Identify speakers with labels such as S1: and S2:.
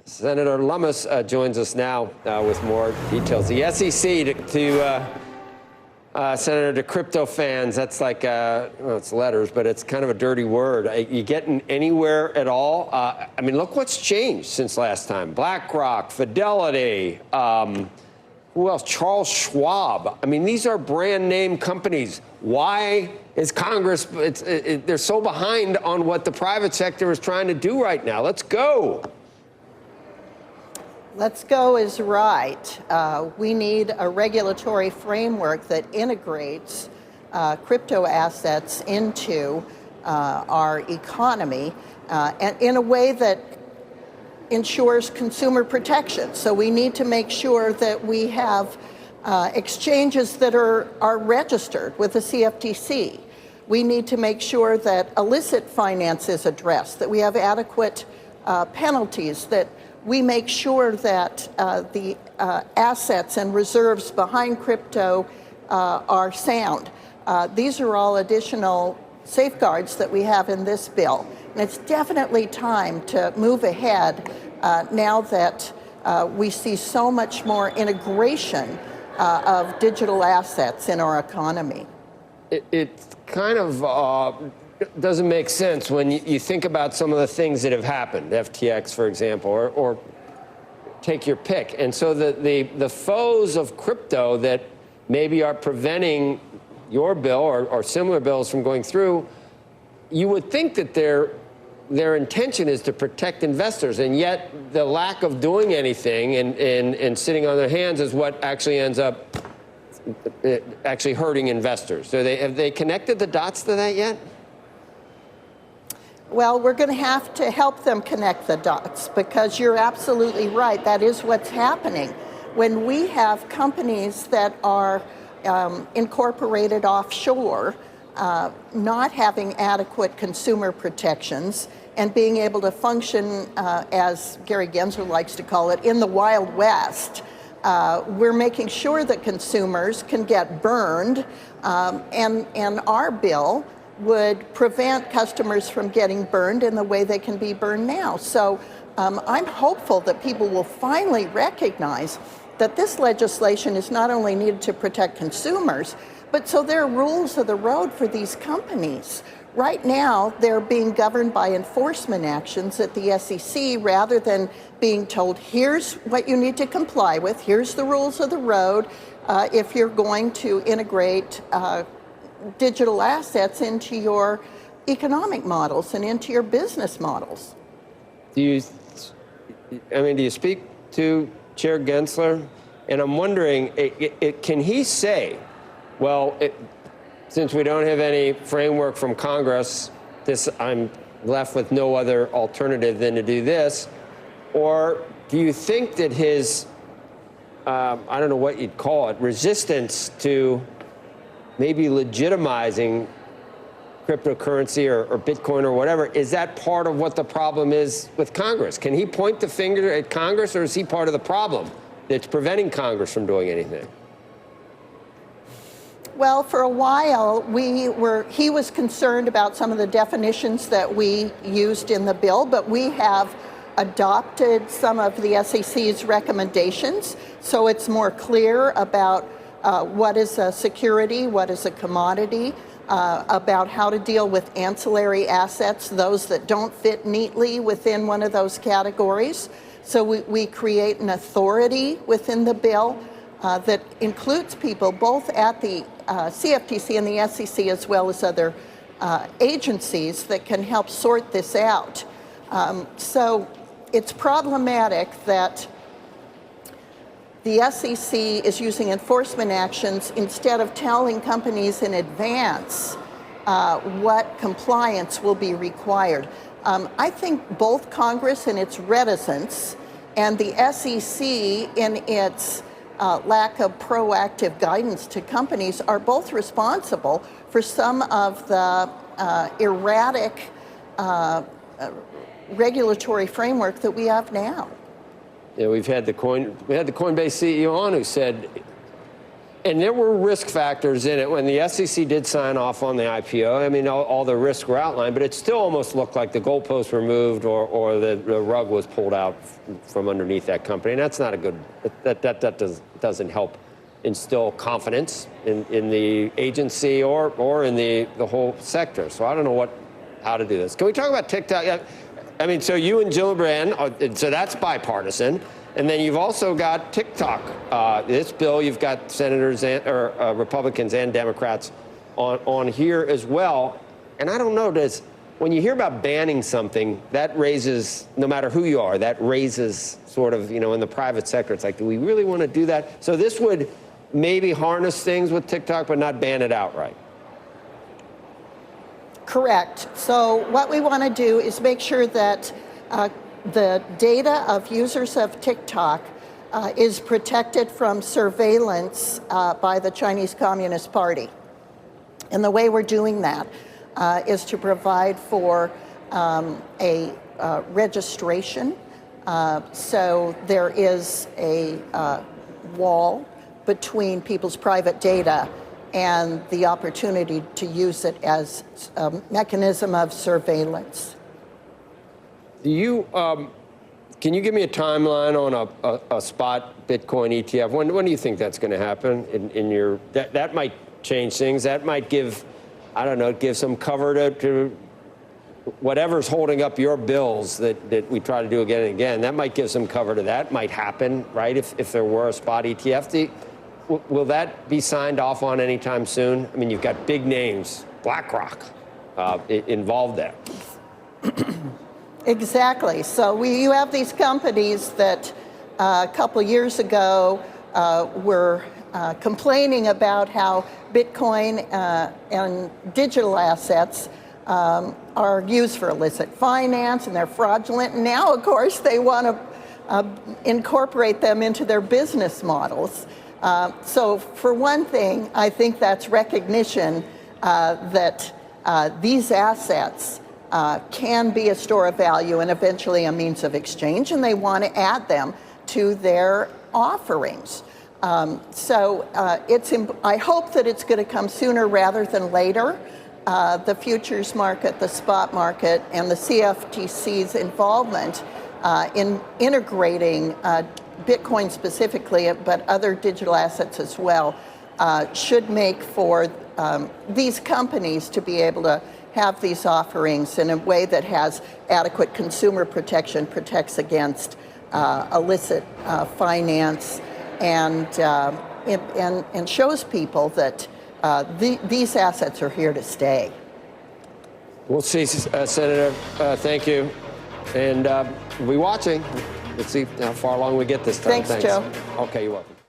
S1: Senator Lummis joins us now with more details. The SEC Senator, to crypto fans, that's like, well, it's letters, but it's kind of a dirty word. You getting anywhere at all? I mean, look what's changed since last time. BlackRock, Fidelity, who else? Charles Schwab. I mean, these are brand name companies. Why is Congress, they're so behind on what the private sector is trying to do right now? Let's go.
S2: Let's go is right. We need a regulatory framework that integrates crypto assets into our economy and in a way that ensures consumer protection. So we need to make sure that we have exchanges that are registered with the CFTC. We need to make sure that illicit finance is addressed, that we have adequate penalties, that we make sure that the assets and reserves behind crypto are sound. These are all additional safeguards that we have in this bill. And it's definitely time to move ahead now that we see so much more integration of digital assets in our economy.
S1: It kind of doesn't make sense when you think about some of the things that have happened, FTX, for example, or take your pick. And so the foes of crypto that maybe are preventing your bill or similar bills from going through, you would think that their intention is to protect investors, and yet the lack of doing anything and sitting on their hands is what actually ends up actually hurting investors. So have they connected the dots to that yet?
S2: Well, we're going to have to help them connect the dots, because you're absolutely right. That is what's happening. When we have companies that are incorporated offshore, not having adequate consumer protections, and being able to function, as Gary Gensler likes to call it, in the Wild West, we're making sure that consumers can get burned, and our bill would prevent customers from getting burned in the way they can be burned now. So I'm hopeful that people will finally recognize that this legislation is not only needed to protect consumers, but so there are rules of the road for these companies. Right now, they're being governed by enforcement actions at the SEC rather than being told, here's what you need to comply with, here's the rules of the road if you're going to integrate digital assets into your economic models and into your business models.
S1: Do you speak to Chair Gensler? And I'm wondering, can he say, well, since we don't have any framework from Congress, I'm left with no other alternative than to do this? Or do you think that his, I don't know what you'd call it, resistance to maybe legitimizing cryptocurrency or Bitcoin or whatever, is that part of what the problem is with Congress? Can he point the finger at Congress, or is he part of the problem that's preventing Congress from doing anything?
S2: Well, for a while, he was concerned about some of the definitions that we used in the bill, but we have adopted some of the SEC's recommendations, so it's more clear about what is a security, what is a commodity, about how to deal with ancillary assets, those that don't fit neatly within one of those categories. So we create an authority within the bill that includes people both at the CFTC and the SEC, as well as other agencies that can help sort this out. So it's problematic that the SEC is using enforcement actions instead of telling companies in advance what compliance will be required. I think both Congress in its reticence and the SEC in its lack of proactive guidance to companies are both responsible for some of the erratic regulatory framework that we have now.
S1: Yeah, we had the Coinbase CEO on who said And there were risk factors in it when the SEC did sign off on the IPO. I mean, all the risks were outlined, but it still almost looked like the goalposts were moved or the rug was pulled out from underneath that company. And that's not a good, that doesn't help instill confidence in the agency or in the whole sector. So I don't know how to do this. Can we talk about TikTok? I mean, so you and Gillibrand, so that's bipartisan. And then you've also got TikTok. This bill, you've got senators or Republicans and Democrats on here as well. And I don't know, when you hear about banning something, that raises, no matter who you are, that raises sort of, in the private sector, it's like, do we really want to do that? So this would maybe harness things with TikTok, but not ban it outright.
S2: Correct. So what we want to do is make sure that the data of users of TikTok is protected from surveillance by the Chinese Communist Party. And the way we're doing that is to provide for a registration. So there is a wall between people's private data and the opportunity to use it as a mechanism of surveillance.
S1: Can you give me a timeline on a spot Bitcoin ETF? When do you think that's going to happen? That might change things. That might give, I don't know, give some cover to whatever's holding up your bills that we try to do again and again. That might give some cover to that. Might happen, right? If there were a spot ETF, will that be signed off on anytime soon? I mean, you've got big names, BlackRock, involved there.
S2: Exactly. So you have these companies that a couple years ago were complaining about how Bitcoin and digital assets are used for illicit finance and they're fraudulent. And now, of course, they want to incorporate them into their business models. So for one thing, I think that's recognition that these assets can be a store of value and eventually a means of exchange, and they want to add them to their offerings. I hope that it's going to come sooner rather than later. The futures market, the spot market, and the CFTC's involvement in integrating Bitcoin specifically, but other digital assets as well, should make for these companies to be able to have these offerings in a way that has adequate consumer protection, protects against illicit finance, and shows people that these assets are here to stay.
S1: We'll see, Senator. Thank you. And we'll be watching. Let's see how far along we get this time.
S2: Thanks, Joe.
S1: Okay, you're welcome.